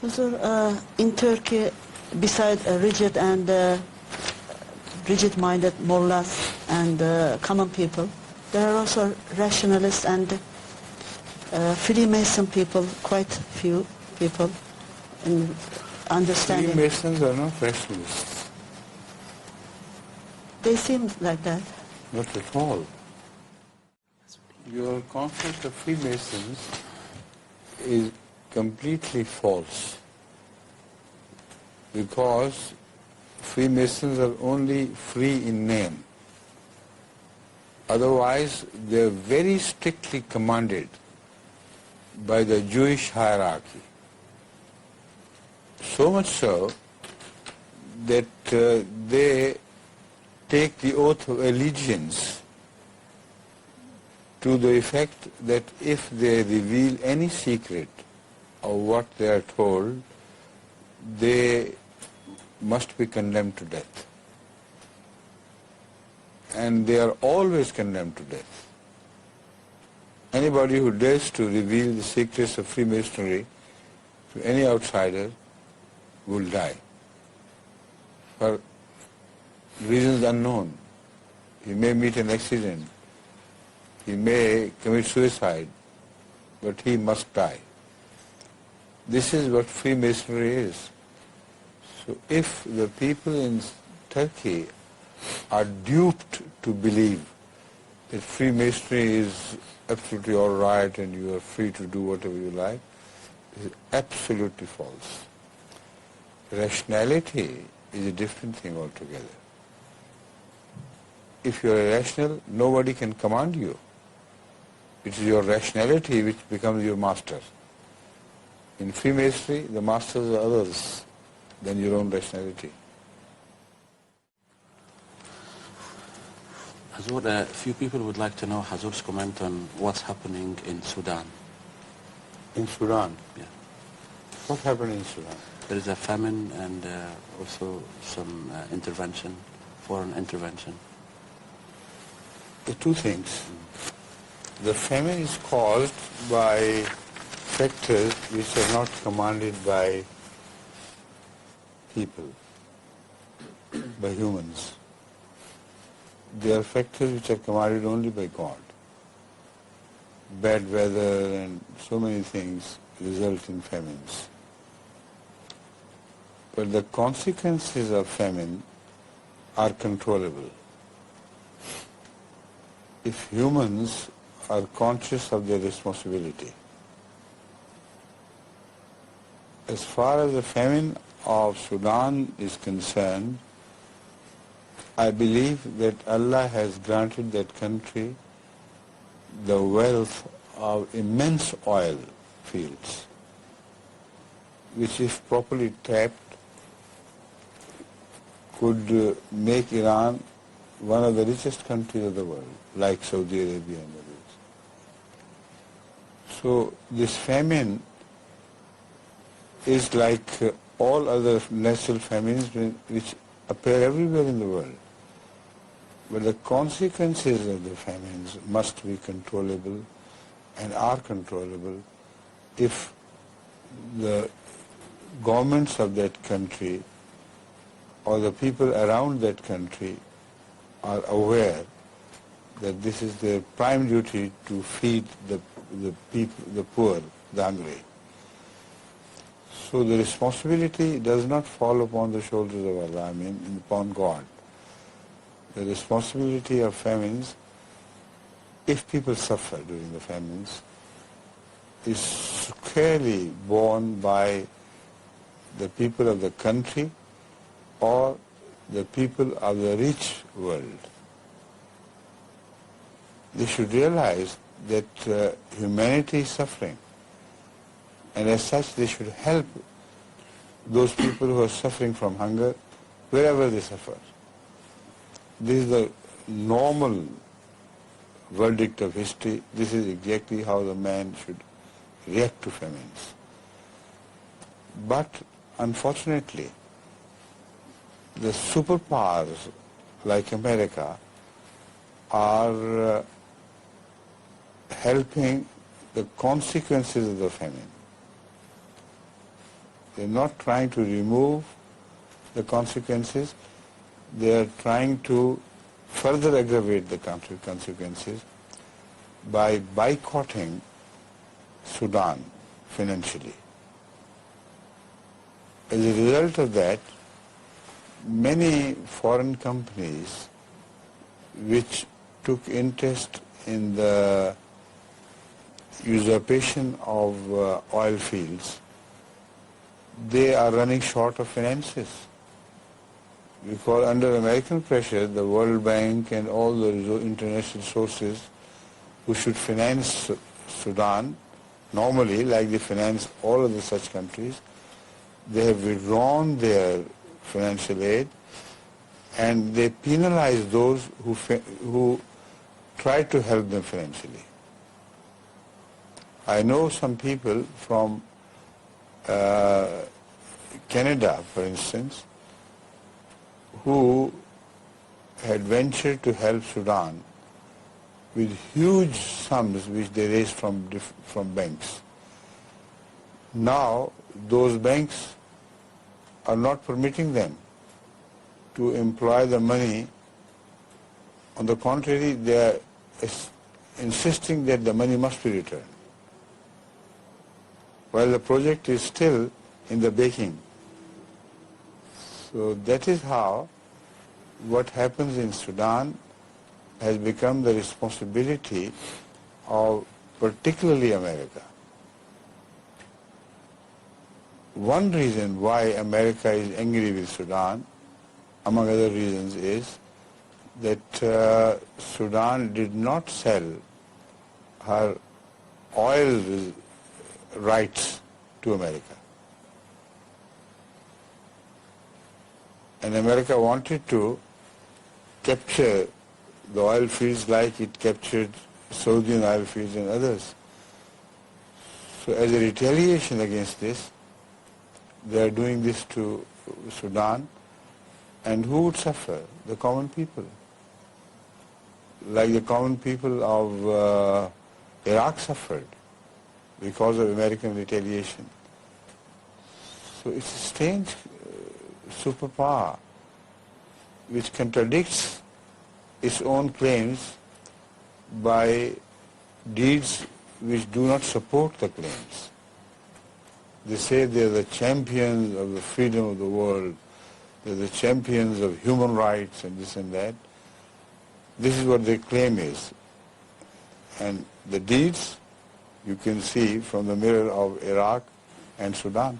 Huzur, in Turkey, besides rigid-minded mullahs and common people, there are also rationalists and Freemason people, quite few people in understanding. Freemasons are not rationalists. They seem like that. Not at all. Your concept of Freemasons is completely false, because Freemasons are only free in name. Otherwise, they are very strictly commanded by the Jewish hierarchy. So much so that they take the oath of allegiance to the effect that if they reveal any secret of what they are told, they must be condemned to death. And they are always condemned to death. Anybody who dares to reveal the secrets of Freemasonry to any outsider will die for reasons unknown. He may meet an accident, he may commit suicide, but he must die. This is what Freemasonry is. So if the people in Turkey are duped to believe that Freemasonry is absolutely all right and you are free to do whatever you like, it is absolutely false. Rationality is a different thing altogether. If you are irrational, nobody can command you. It is your rationality which becomes your master. In Freemasonry, the masters are others than your own rationality. Hazrat, a few people would like to know Hazrat's comment on what's happening in Sudan. In Sudan? Yeah. What happened in Sudan? There is a famine and also some intervention, foreign intervention. The two things. The famine is caused by factors which are not commanded by people, by humans. They are factors which are commanded only by God. Bad weather and so many things result in famines. But the consequences of famine are controllable. If humans are conscious of their responsibility. As far as the famine of Sudan is concerned, I believe that Allah has granted that country the wealth of immense oil fields, which if properly tapped could make Iran one of the richest countries of the world, like Saudi Arabia and others. So this famine is like all other natural famines which appear everywhere in the world. But the consequences of the famines must be controllable and are controllable if the governments of that country or the people around that country are aware that this is their prime duty to feed the people, the poor, the hungry. So the responsibility does not fall upon the shoulders of Allah, upon God. The responsibility of famines, if people suffer during the famines, is squarely borne by the people of the country or the people of the rich world. They should realize that humanity is suffering, and as such they should help those people who are suffering from hunger wherever they suffer. This is the normal verdict of history. This is exactly how the man should react to famines. But unfortunately, the superpowers like America are helping the consequences of the famine. They're not trying to remove the consequences. They are trying to further aggravate the consequences by boycotting Sudan financially. As a result of that, many foreign companies which took interest in the usurpation of oil fields, they are running short of finances. Because under American pressure, the World Bank and all the international sources who should finance Sudan, normally like they finance all of the such countries, they have withdrawn their financial aid and they penalize those who try to help them financially. I know some people from Canada, for instance, who had ventured to help Sudan with huge sums which they raised from banks. Now, those banks are not permitting them to employ the money. On the contrary, they are insisting that the money must be returned, while the project is still in the making. So that is how what happens in Sudan has become the responsibility of particularly America. One reason why America is angry with Sudan, among other reasons, is that Sudan did not sell her oil rights to America. And America wanted to capture the oil fields like it captured Saudi oil fields and others. So as a retaliation against this, they are doing this to Sudan. And who would suffer? The common people. Like the common people of Iraq suffered because of American retaliation. So it's a strange superpower which contradicts its own claims by deeds which do not support the claims. They say they're the champions of the freedom of the world, they're the champions of human rights and this and that. This is what their claim is. And the deeds you can see from the mirror of Iraq and Sudan.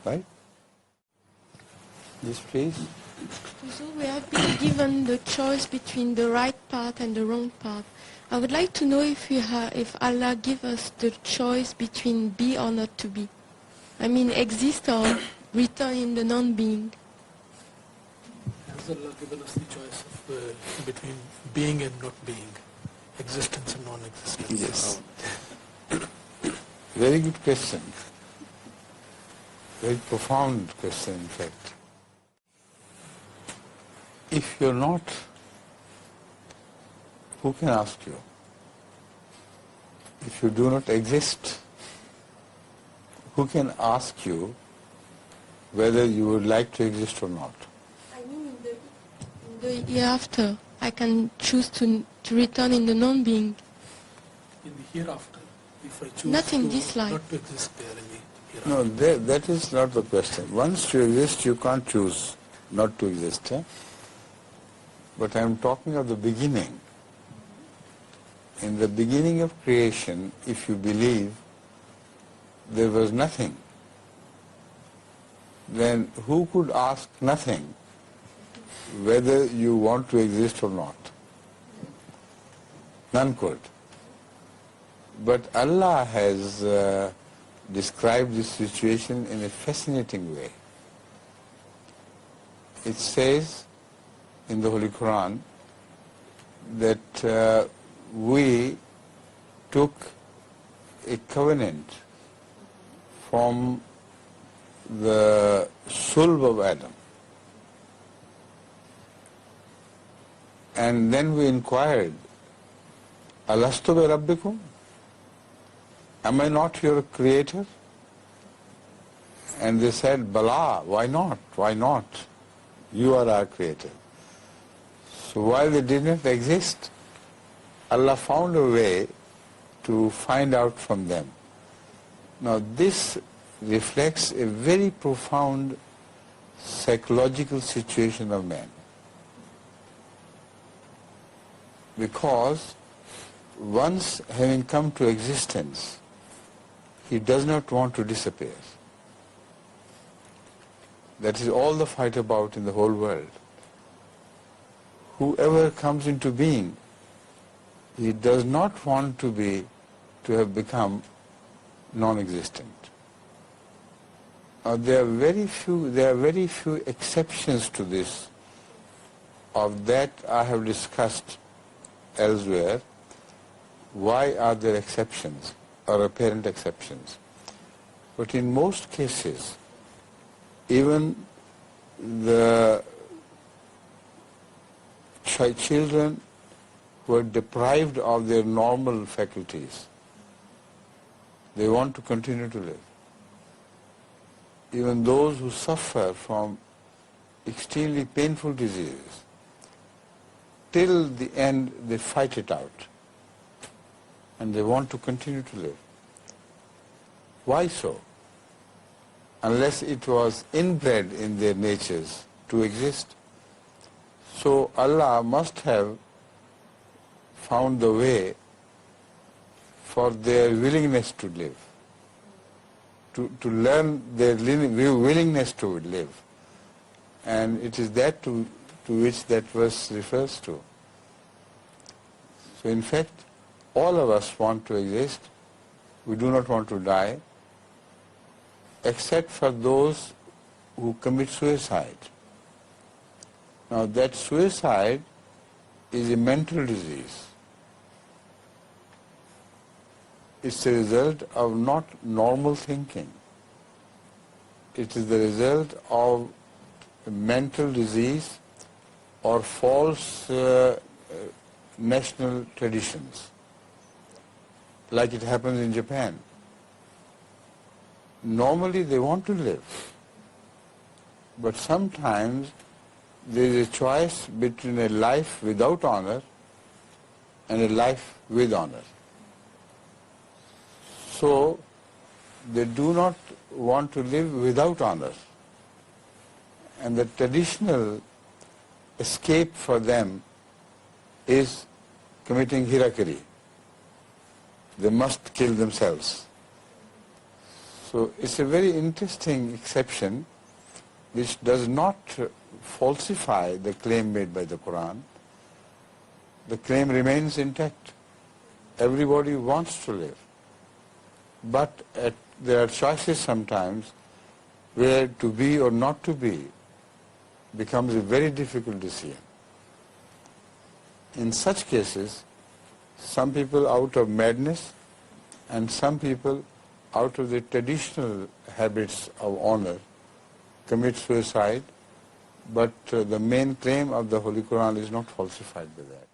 Right? Yes, please. So we have been given the choice between the right path and the wrong path. I would like to know if Allah give us the choice between be or not to be. I mean, exist or return in the non-being. Has Allah given us the choice of, between being and not being, existence and non-existence? Yes. Very good question. Very profound question, in fact. If you're not, who can ask you? If you do not exist, who can ask you whether you would like to exist or not? I mean, in the hereafter, I can choose to return in the non-being. In the hereafter, if I choose Not in to this life. not to exist there in the hereafter. No, that is not the question. Once you exist, you can't choose not to exist. But I'm talking of the beginning. In the beginning of creation, if you believe there was nothing, then who could ask nothing whether you want to exist or not? None could. But Allah has described this situation in a fascinating way. It says in the Holy Quran that we took a covenant from the sulb of Adam, and then we inquired, Alastu bi Rabbikum? am I not your creator? And they said, Bala, why not? Why not? You are our creator. So while they did not exist, Allah found a way to find out from them. Now this reflects a very profound psychological situation of man. Because once having come to existence, he does not want to disappear. That is all the fight about in the whole world. Whoever comes into being, he does not want to have become non-existent. Now there are very few exceptions to this. Of that I have discussed elsewhere. Why are there exceptions or apparent exceptions? But in most cases, even the children who are deprived of their normal faculties, they want to continue to live. Even those who suffer from extremely painful diseases, till the end they fight it out and they want to continue to live. Why so? Unless it was inbred in their natures to exist. So Allah must have found the way for their willingness to live, to learn their willingness to live. And it is that to which that verse refers to. So in fact, all of us want to exist. We do not want to die, except for those who commit suicide. Now that suicide is a mental disease. It's a result of not normal thinking. It is the result of a mental disease or false national traditions, like it happens in Japan. Normally they want to live, but sometimes there is a choice between a life without honor and a life with honor. So they do not want to live without honor. And the traditional escape for them is committing hirakiri. They must kill themselves. So it's a very interesting exception which does not falsify the claim made by the Quran. The claim remains intact. Everybody wants to live. But there are choices sometimes where to be or not to be becomes a very difficult decision. In such cases, some people out of madness and some people out of the traditional habits of honor commit suicide, but the main claim of the Holy Quran is not falsified by that.